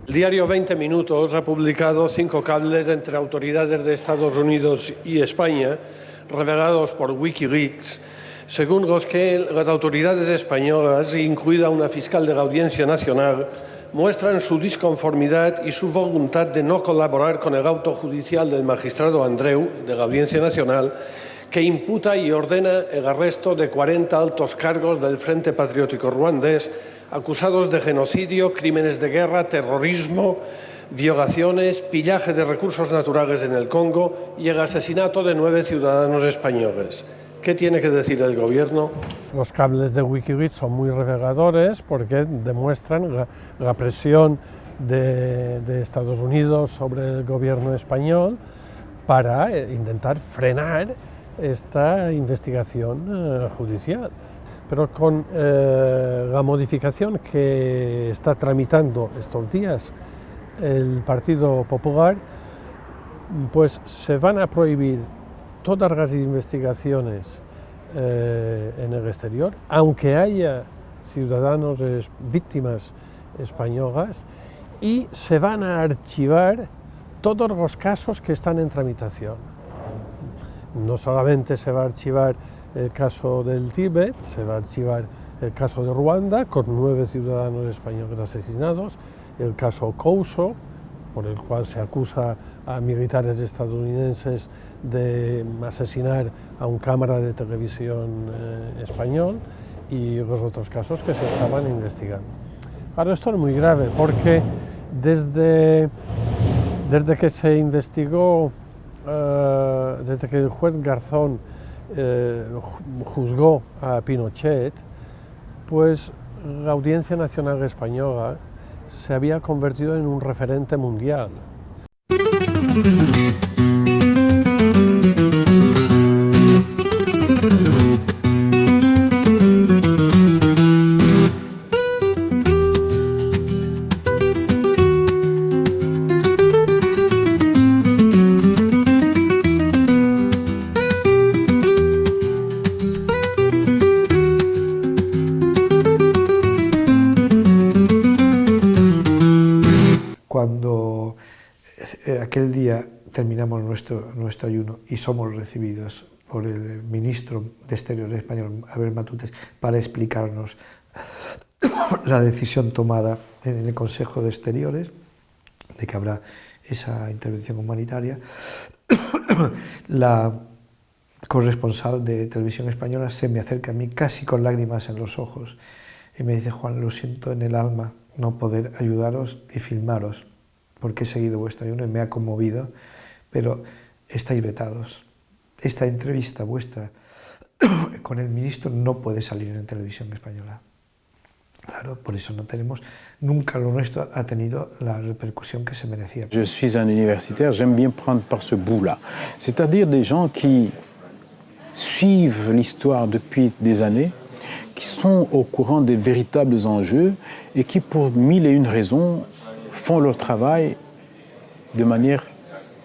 El diario 20 Minutos ha publicado 5 cables entre autoridades de Estados Unidos y España, revelados por Wikileaks, según los que las autoridades españolas, incluida una fiscal de la Audiencia Nacional, muestran su disconformidad y su voluntad de no colaborar con el auto judicial del magistrado Andreu, de la Audiencia Nacional, que imputa y ordena el arresto de 40 altos cargos del Frente Patriótico Ruandés, acusados de genocidio, crímenes de guerra, terrorismo, violaciones, pillaje de recursos naturales en el Congo y el asesinato de 9 ciudadanos españoles. ¿Qué tiene que decir el Gobierno? Los cables de Wikileaks son muy reveladores porque demuestran la presión de Estados Unidos sobre el Gobierno español para intentar frenar esta investigación judicial. Pero con la modificación que está tramitando estos días el Partido Popular, pues se van a prohibir todas las investigaciones en el exterior, aunque haya ciudadanos víctimas españolas, y se van a archivar todos los casos que están en tramitación. No solamente se va a archivar el caso del Tíbet, se va a archivar el caso de Ruanda, con 9 ciudadanos españoles asesinados, el caso Couso, por el cual se acusa a militares estadounidenses de asesinar a un cámara de televisión español, y los otros casos que se estaban investigando. Claro, esto es muy grave porque desde que se investigó, desde que el juez Garzón juzgó a Pinochet, pues la Audiencia Nacional Española se había convertido en un referente mundial. Cuando aquel día terminamos nuestro ayuno y somos recibidos por el ministro de Exteriores español, Abel Matutes, para explicarnos la decisión tomada en el Consejo de Exteriores, de que habrá esa intervención humanitaria, la corresponsal de Televisión Española se me acerca a mí casi con lágrimas en los ojos y me dice: Juan, lo siento en el alma no poder ayudaros y filmaros, porque he seguido vuestro ayuno y me ha conmovido, pero estáis vetados. Esta entrevista vuestra con el ministro no puede salir en Televisión Española. Claro, por eso no tenemos, nunca lo nuestro ha tenido la repercusión que se merecía. Je suis un universitaire, j'aime bien prendre par ce bout-là. C'est-à-dire des gens qui suivent l'histoire depuis des années, qui sont au courant des véritables enjeux et qui, pour 1001 raisons, font leur travail de manière,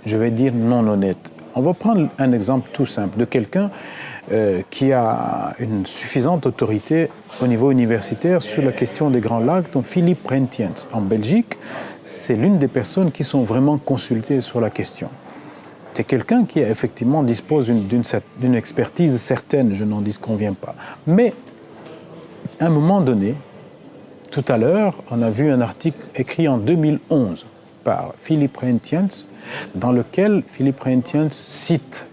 je vais dire, non honnête. On va prendre un exemple tout simple de quelqu'un qui a une suffisante autorité au niveau universitaire sur la question des Grands Lacs, dont Philippe Rentiens en Belgique. C'est l'une des personnes qui sont vraiment consultées sur la question. C'est quelqu'un qui effectivement dispose d'une expertise certaine, je n'en disconviens pas. Mais à un moment donné, tout à l'heure, on a vu un article écrit en 2011 par Philippe Reintjens, dans lequel Philippe Reintjens cite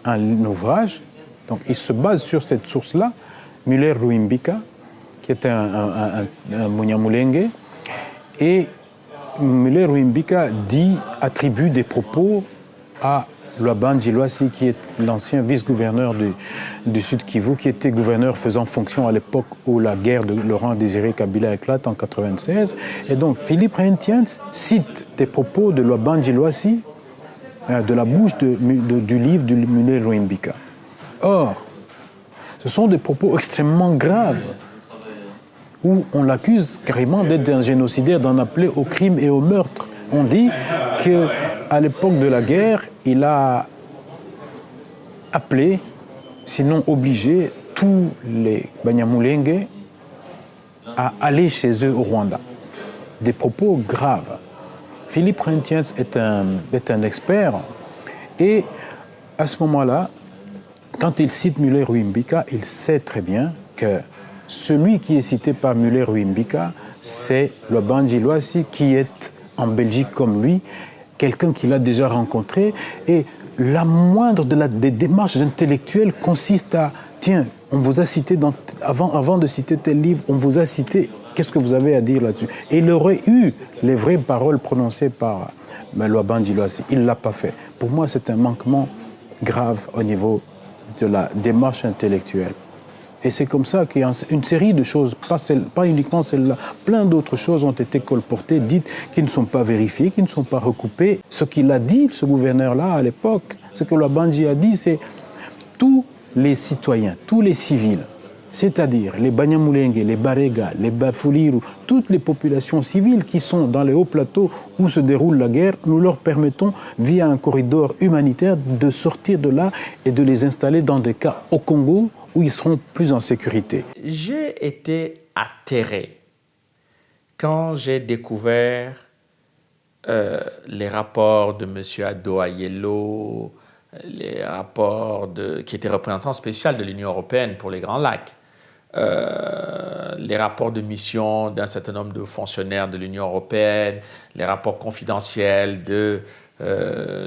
un ouvrage. Donc il se base sur cette source-là, Müller-Ruimbika, qui était un Munyamulenge, et Müller-Ruimbika attribue des propos à Laban Djilwassi, qui est l'ancien vice-gouverneur du Sud Kivu, qui était gouverneur faisant fonction à l'époque où la guerre de Laurent Désiré Kabila éclate en 1996. Et donc Philippe Reintjens cite des propos de Laban Djilwassi de la bouche du livre du Müller-Ruimbika. Or, ce sont des propos extrêmement graves, où on l'accuse carrément d'être un génocidaire, d'en appeler au crime et au meurtre. On dit qu'à l'époque de la guerre, il a appelé, sinon obligé, tous les Banyamulenge à aller chez eux au Rwanda. Des propos graves. Philippe Reintjens est un expert, et à ce moment-là, quand il cite Müller-Ruimbika, il sait très bien que celui qui est cité par Müller-Ruimbika, c'est Laban Djilwassi, qui est en Belgique comme lui, quelqu'un qu'il a déjà rencontré. Et la moindre des démarches intellectuelles consiste à, tiens, on vous a cité, avant de citer tel livre, on vous a cité, qu'est-ce que vous avez à dire là-dessus? Et il aurait eu les vraies paroles prononcées par Laban Djilwassi. Il ne l'a pas fait. Pour moi, c'est un manquement grave au niveau de la démarche intellectuelle. Et c'est comme ça qu'il y a une série de choses, pas uniquement celle-là, plein d'autres choses ont été colportées, dites, qui ne sont pas vérifiées, qui ne sont pas recoupées. Ce qu'il a dit, ce gouverneur-là, à l'époque, ce que Laban Dji a dit, c'est tous les citoyens, tous les civils, c'est-à-dire les Banyamulenge, les Barega, les Bafuliru, toutes les populations civiles qui sont dans les hauts plateaux où se déroule la guerre, nous leur permettons, via un corridor humanitaire, de sortir de là et de les installer dans des cas au Congo, où ils seront plus en sécurité. J'ai été atterré quand j'ai découvert les rapports de M. Ado Ayello, les rapports qui était représentant spécial de l'Union européenne pour les Grands Lacs, les rapports de mission d'un certain nombre de fonctionnaires de l'Union européenne, les rapports confidentiels de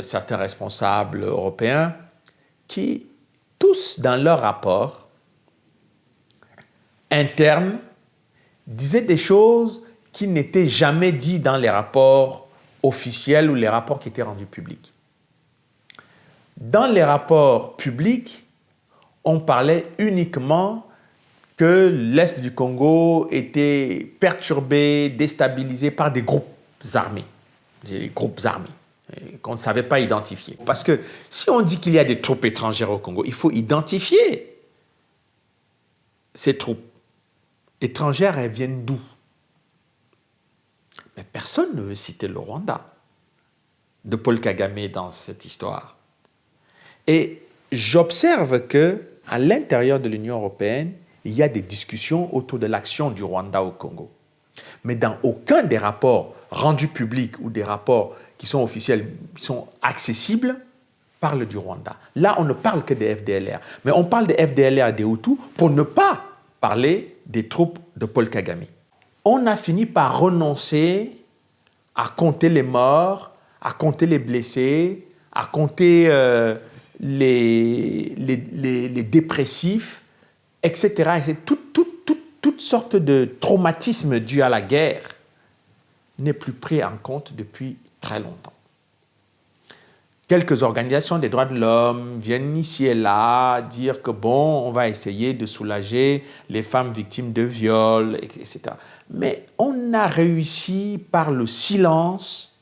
certains responsables européens qui, tous dans leurs rapports internes, disaient des choses qui n'étaient jamais dites dans les rapports officiels ou les rapports qui étaient rendus publics. Dans les rapports publics, on parlait uniquement que l'Est du Congo était perturbé, déstabilisé par des groupes armés qu'on ne savait pas identifier. Parce que si on dit qu'il y a des troupes étrangères au Congo, il faut identifier ces troupes étrangères. Elles viennent d'où? Mais personne ne veut citer le Rwanda de Paul Kagame dans cette histoire. Et j'observe qu'à l'intérieur de l'Union européenne, il y a des discussions autour de l'action du Rwanda au Congo. Mais dans aucun des rapports rendus publics ou des rapports qui sont officiels, qui sont accessibles, parle du Rwanda. Là, on ne parle que des FDLR. Mais on parle des FDLR et des Hutus pour ne pas parler des troupes de Paul Kagame. On a fini par renoncer à compter les morts, à compter les blessés, à compter les dépressifs, etc. Et c'est toutes sortes de traumatismes dus à la guerre n'est plus pris en compte depuis très longtemps. Quelques organisations des droits de l'homme viennent ici et là dire que bon, on va essayer de soulager les femmes victimes de viols, etc. Mais on a réussi par le silence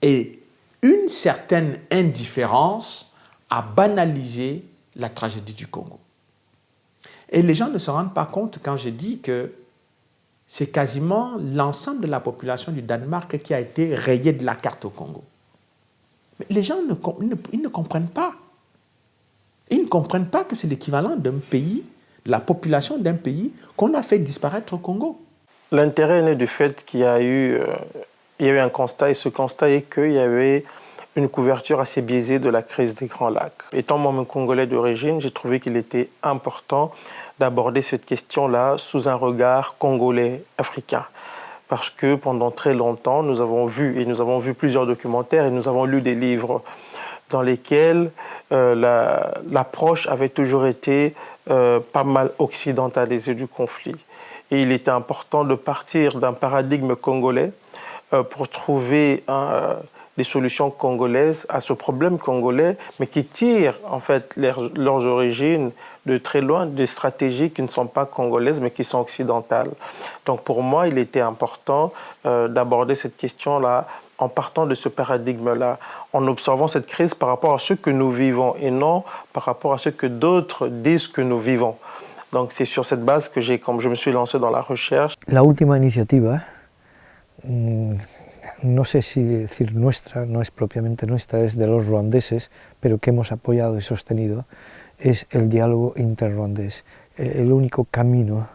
et une certaine indifférence à banaliser la tragédie du Congo. Et les gens ne se rendent pas compte quand je dis que c'est quasiment l'ensemble de la population du Danemark qui a été rayée de la carte au Congo. Mais les gens ils ne comprennent pas. Ils ne comprennent pas que c'est l'équivalent d'un pays, de la population d'un pays qu'on a fait disparaître au Congo. L'intérêt est né du fait qu'il y a eu un constat, et ce constat est qu'il y avait une couverture assez biaisée de la crise des Grands Lacs. Étant moi-même congolais d'origine, j'ai trouvé qu'il était important d'aborder cette question-là sous un regard congolais-africain. Parce que pendant très longtemps, nous avons vu plusieurs documentaires et nous avons lu des livres dans lesquels l'approche avait toujours été pas mal occidentalisée du conflit. Et il était important de partir d'un paradigme congolais pour trouver des solutions congolaises à ce problème congolais, mais qui tirent en fait leurs origines de très loin, des stratégies qui ne sont pas congolaises, mais qui sont occidentales. Donc pour moi, il était important d'aborder cette question-là en partant de ce paradigme-là, en observant cette crise par rapport à ce que nous vivons et non par rapport à ce que d'autres disent que nous vivons. Donc c'est sur cette base que comme je me suis lancé dans la recherche. La última iniciativa, no sé si decir nuestra, no es propiamente nuestra, es de los ruandeses, pero que hemos apoyado y sostenido, es el diálogo interruandés. El único camino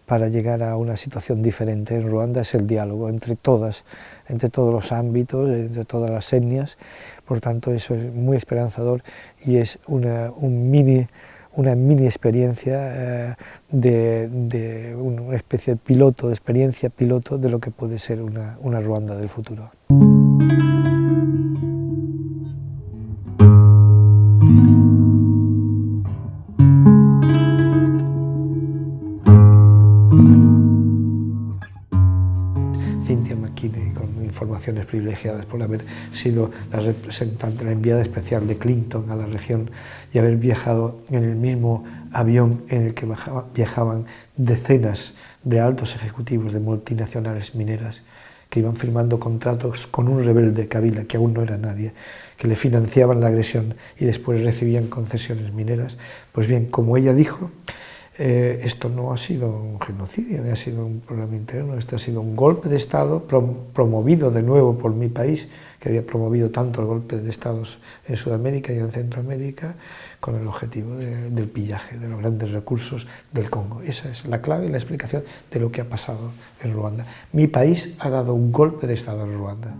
para llegar a una situación diferente en Ruanda es el diálogo entre todos los ámbitos, entre todas las etnias. Por tanto, eso es muy esperanzador y es una mini experiencia de una especie de piloto, de experiencia piloto de lo que puede ser una Ruanda del futuro. Cynthia McKinney, con informaciones privilegiadas por haber sido la representante, la enviada especial de Clinton a la región y haber viajado en el mismo avión en el que viajaban decenas de altos ejecutivos de multinacionales mineras que iban firmando contratos con un rebelde Kabila, que aún no era nadie, que le financiaban la agresión y después recibían concesiones mineras. Pues bien, como ella dijo, esto no ha sido un genocidio, ni ha sido un problema interno, esto ha sido un golpe de Estado promovido de nuevo por mi país, que había promovido tantos golpes de Estados en Sudamérica y en Centroamérica, con el objetivo del pillaje de los grandes recursos del Congo. Esa es la clave y la explicación de lo que ha pasado en Ruanda. Mi país ha dado un golpe de Estado en Ruanda.